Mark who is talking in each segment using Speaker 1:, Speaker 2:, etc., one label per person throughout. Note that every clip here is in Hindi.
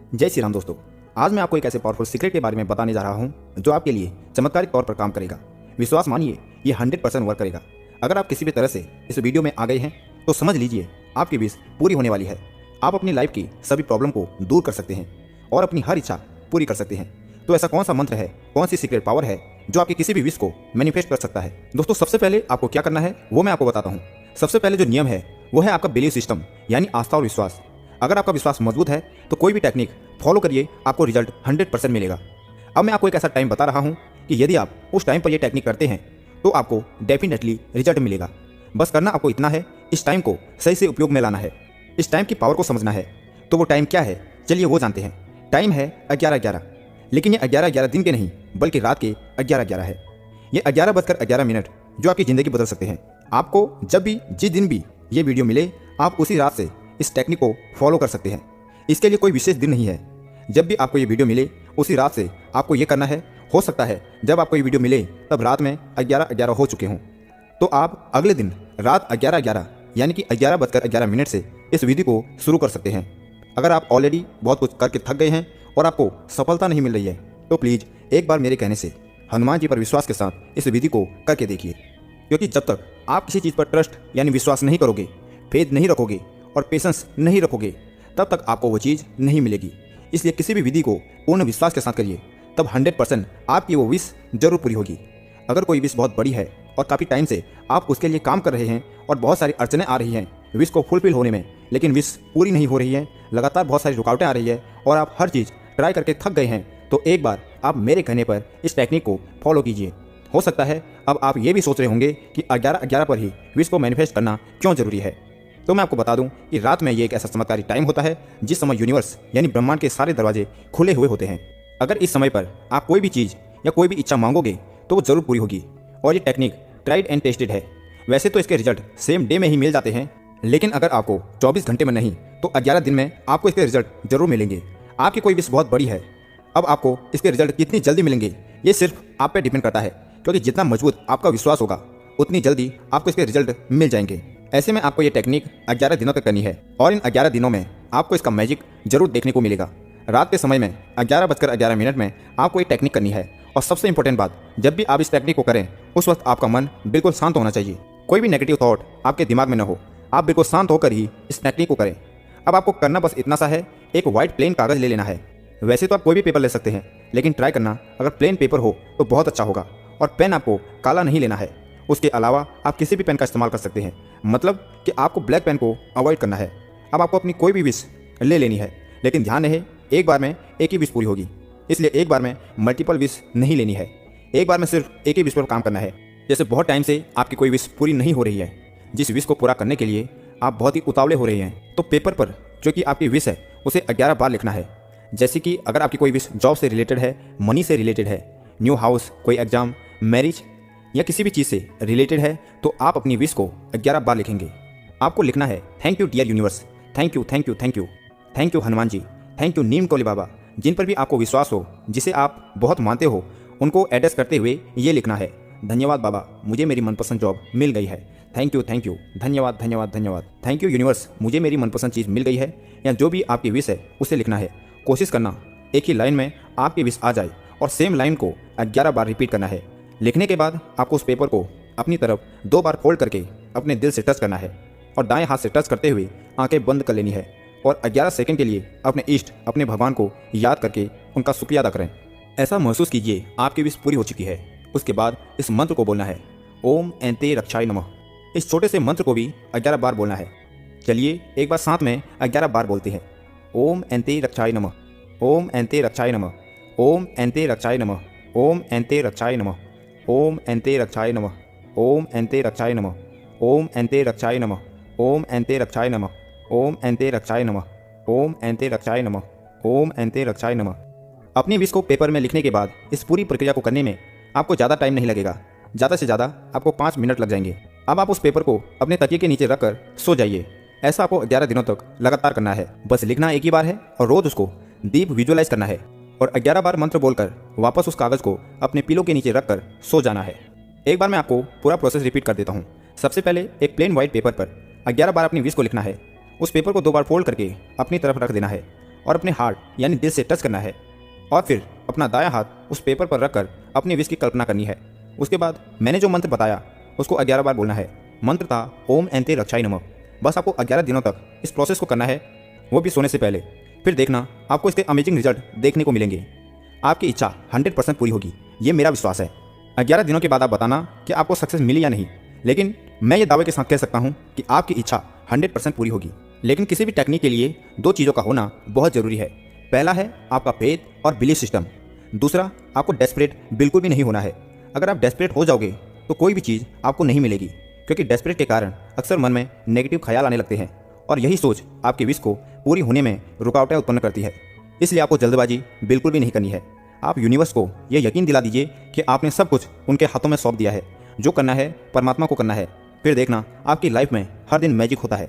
Speaker 1: जय श्री राम दोस्तों। आज मैं आपको एक ऐसे पावरफुल सीक्रेट के बारे में बताने जा रहा हूं जो आपके लिए चमत्कारिक तौर पर काम करेगा। विश्वास मानिए, ये 100% वर्क करेगा। अगर आप किसी भी तरह से इस वीडियो में आ गए हैं तो समझ लीजिए आपकी विश पूरी होने वाली है। आप अपनी लाइफ की सभी प्रॉब्लम को दूर कर सकते हैं और अपनी हर इच्छा पूरी कर सकते हैं। तो ऐसा कौन सा मंत्र है, कौन सी सीक्रेट पावर है जो आपकी किसी भी विश को मैनिफेस्ट कर सकता है? दोस्तों, सबसे पहले आपको क्या करना है वो मैं आपको बताता हूँ। सबसे पहले जो नियम है वो है आपका बिलीफ सिस्टम, यानी आस्था और विश्वास। अगर आपका विश्वास मजबूत है तो कोई भी टेक्निक फॉलो करिए, आपको रिजल्ट 100% मिलेगा। अब मैं आपको एक ऐसा टाइम बता रहा हूं कि यदि आप उस टाइम पर ये टेक्निक करते हैं तो आपको डेफिनेटली रिजल्ट मिलेगा। बस करना आपको इतना है, इस टाइम को सही से उपयोग में लाना है, इस टाइम की पावर को समझना है। तो वो टाइम क्या है, चलिए वो जानते हैं। टाइम है 11:11, लेकिन ये 11:11 दिन के नहीं बल्कि रात के 11:11 है। ये 11:11 जो आपकी ज़िंदगी बदल सकते हैं। आपको जब भी जिस दिन भी ये वीडियो मिले आप उसी रात से इस टेक्निक को फॉलो कर सकते हैं। इसके लिए कोई विशेष दिन नहीं है। जब भी आपको ये वीडियो मिले उसी रात से आपको ये करना है। हो सकता है जब आपको ये वीडियो मिले तब रात में 11:11 हो चुके हों, तो आप अगले दिन रात 11:11 यानी कि 11:11 से इस विधि को शुरू कर सकते हैं। अगर आप ऑलरेडी बहुत कुछ करके थक गए हैं और आपको सफलता नहीं मिल रही है तो प्लीज़ एक बार मेरे कहने से हनुमान जी पर विश्वास के साथ इस विधि को करके देखिए। क्योंकि जब तक आप किसी चीज़ पर ट्रस्ट यानी विश्वास नहीं करोगे, फेथ नहीं रखोगे और पेशेंस नहीं रखोगे, तब तक आपको वो चीज़ नहीं मिलेगी। इसलिए किसी भी विधि को पूर्ण विश्वास के साथ करिए, तब 100% आपकी वो विश जरूर पूरी होगी। अगर कोई विश बहुत बड़ी है और काफ़ी टाइम से आप उसके लिए काम कर रहे हैं और बहुत सारी अड़चनें आ रही हैं विश को फुलफिल होने में, लेकिन विश पूरी नहीं हो रही है, लगातार बहुत सारी रुकावटें आ रही है और आप हर चीज़ ट्राई करके थक गए हैं, तो एक बार आप मेरे कहने पर इस टेक्निक को फॉलो कीजिए। हो सकता है अब आप ये भी सोच रहे होंगे कि 11:11 पर ही विश को मैनिफेस्ट करना क्यों जरूरी है। तो मैं आपको बता दूं कि रात में ये एक ऐसा चमत्कारी टाइम होता है जिस समय यूनिवर्स यानी ब्रह्मांड के सारे दरवाजे खुले हुए होते हैं। अगर इस समय पर आप कोई भी चीज़ या कोई भी इच्छा मांगोगे तो वो जरूर पूरी होगी। और ये टेक्निक ट्राइड एंड टेस्टेड है। वैसे तो इसके रिजल्ट सेम डे में ही मिल जाते हैं, लेकिन अगर आपको 24 घंटे में नहीं तो 11 दिन में आपको इसके रिजल्ट जरूर मिलेंगे। आपकी कोई विश बहुत बड़ी है, अब आपको इसके रिजल्ट कितनी जल्दी मिलेंगे ये सिर्फ आप पे डिपेंड करता है। क्योंकि जितना मजबूत आपका विश्वास होगा उतनी जल्दी आपको इसके रिजल्ट मिल जाएंगे। ऐसे में आपको ये टेक्निक 11 दिनों तक करनी है और इन 11 दिनों में आपको इसका मैजिक जरूर देखने को मिलेगा। रात के समय में 11:11 में आपको ये टेक्निक करनी है। और सबसे इंपॉर्टेंट बात, जब भी आप इस टेक्निक को करें उस वक्त आपका मन बिल्कुल शांत होना चाहिए। कोई भी नेगेटिव थॉट आपके दिमाग में न हो। आप बिल्कुल शांत होकर ही इस टेक्निक को करें। अब आपको करना बस इतना सा है, एक व्हाइट प्लेन कागज़ ले लेना है। वैसे तो आप कोई भी पेपर ले सकते हैं, लेकिन ट्राई करना अगर प्लेन पेपर हो तो बहुत अच्छा होगा। और पेन आपको काला नहीं लेना है, उसके अलावा आप किसी भी पेन का इस्तेमाल कर सकते हैं। मतलब कि आपको ब्लैक पेन को अवॉइड करना है। अब आपको अपनी कोई भी विश ले लेनी है, लेकिन ध्यान रहे एक बार में एक ही विश पूरी होगी। इसलिए एक बार में मल्टीपल विश नहीं लेनी है, एक बार में सिर्फ एक ही विश पर काम करना है। जैसे बहुत टाइम से आपकी कोई विश पूरी नहीं हो रही है, जिस विश को पूरा करने के लिए आप बहुत ही उतावले हो रहे हैं, तो पेपर पर जो कि आपकी विश है उसे 11 बार लिखना है। जैसे कि अगर आपकी कोई विश जॉब से रिलेटेड है, मनी से रिलेटेड है, न्यू हाउस, कोई एग्जाम, मैरिज या किसी भी चीज़ से रिलेटेड है, तो आप अपनी विश को 11 बार लिखेंगे। आपको लिखना है, thank you dear universe, thank you thank you thank you, thank you Hanuman ji, thank you Neem Karoli Baba. जिन पर भी आपको विश्वास हो, जिसे आप बहुत मानते हो, उनको एड्रेस करते हुए ये लिखना है, धन्यवाद बाबा, मुझे मेरी मनपसंद जॉब मिल गई है, थैंक यू, धन्यवाद धन्यवाद धन्यवाद, थैंक यू यूनिवर्स, मुझे मेरी मनपसंद चीज़ मिल गई है। या जो भी आपकी विश है उसे लिखना है। कोशिश करना एक ही लाइन में आपकी विश आ जाए और सेम लाइन को 11 बार रिपीट करना है। लिखने के बाद आपको उस पेपर को अपनी तरफ 2 बार फोल्ड करके अपने दिल से टच करना है और दाएं हाथ से टच करते हुए आंखें बंद कर लेनी है और 11 सेकंड के लिए अपने इष्ट, अपने भगवान को याद करके उनका शुक्रिया अदा करें। ऐसा महसूस कीजिए आपकी विश पूरी हो चुकी है। उसके बाद इस मंत्र को बोलना है, ओम एंते रक्षाय नमः। इस छोटे से मंत्र को भी 11 बार बोलना है। चलिए एक बार साथ में 11 बार बोलते हैं। ओम एंते रक्षाय नमः, ओम एंते रक्षाय नमः, ओम एंते रक्षाय नमः, ओम एंते रक्षाय नमः, ओम एंते रक्षाय नमः, ओम एंते रक्षाय नमः, ओम एंते रक्षाय नमः, ओम एंते रक्षाय नमः, ओम एंते रक्षाय नमः, ओम एंते रक्षाय नमः, ओम एंते रक्षाय नमः। अपनी विश को पेपर में लिखने के बाद इस पूरी प्रक्रिया को करने में आपको ज़्यादा टाइम नहीं लगेगा। ज़्यादा से ज़्यादा आपको 5 मिनट लग जाएंगे। अब आप उस पेपर को अपने तकिए के नीचे रखकर सो जाइए। ऐसा आपको 11 दिनों तक लगातार करना है। बस लिखना एक ही बार है और रोज उसको डीप विजुअलाइज करना है और 11 बार मंत्र बोलकर वापस उस कागज़ को अपने पिलो के नीचे रखकर सो जाना है। एक बार मैं आपको पूरा प्रोसेस रिपीट कर देता हूँ। सबसे पहले एक प्लेन व्हाइट पेपर पर 11 बार अपनी विश को लिखना है। उस पेपर को 2 बार फोल्ड करके अपनी तरफ रख देना है और अपने हार्ट यानी दिल से टच करना है और फिर अपना दायां हाथ उस पेपर पर रखकर अपने विश की कल्पना करनी है। उसके बाद मैंने जो मंत्र बताया उसको 11 बार बोलना है। मंत्र था ओम एंते रक्षाई नमः। बस आपको 11 दिनों तक इस प्रोसेस को करना है, वो भी सोने से पहले। फिर देखना आपको इसके अमेजिंग रिजल्ट देखने को मिलेंगे। आपकी इच्छा 100% पूरी होगी, ये मेरा विश्वास है। 11 दिनों के बाद आप बताना कि आपको सक्सेस मिली या नहीं, लेकिन मैं ये दावे के साथ कह सकता हूँ कि आपकी इच्छा 100% पूरी होगी। लेकिन किसी भी टेक्निक के लिए 2 चीज़ों का होना बहुत ज़रूरी है। पहला है आपका फेथ और बिलीफ सिस्टम। दूसरा, आपको डेस्परेट बिल्कुल भी नहीं होना है। अगर आप डेस्परेट हो जाओगे तो कोई भी चीज़ आपको नहीं मिलेगी, क्योंकि डेस्परेट के कारण अक्सर मन में नेगेटिव ख्याल आने लगते हैं और यही सोच आपकी विश को पूरी होने में रुकावटें उत्पन्न करती है। इसलिए आपको जल्दबाजी बिल्कुल भी नहीं करनी है। आप यूनिवर्स को यह यकीन दिला दीजिए कि आपने सब कुछ उनके हाथों में सौंप दिया है। जो करना है परमात्मा को करना है, फिर देखना आपकी लाइफ में हर दिन मैजिक होता है।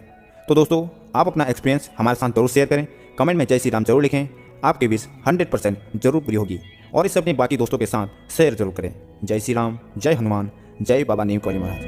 Speaker 1: तो दोस्तों, आप अपना एक्सपीरियंस हमारे साथ जरूर शेयर करें। कमेंट में जय श्री राम जरूर लिखें। आपकी विश 100% जरूर पूरी होगी और इसे अपने बाकी दोस्तों के साथ शेयर जरूर करें। जय श्री राम, जय हनुमान, जय बाबा नीम कौली महाराज।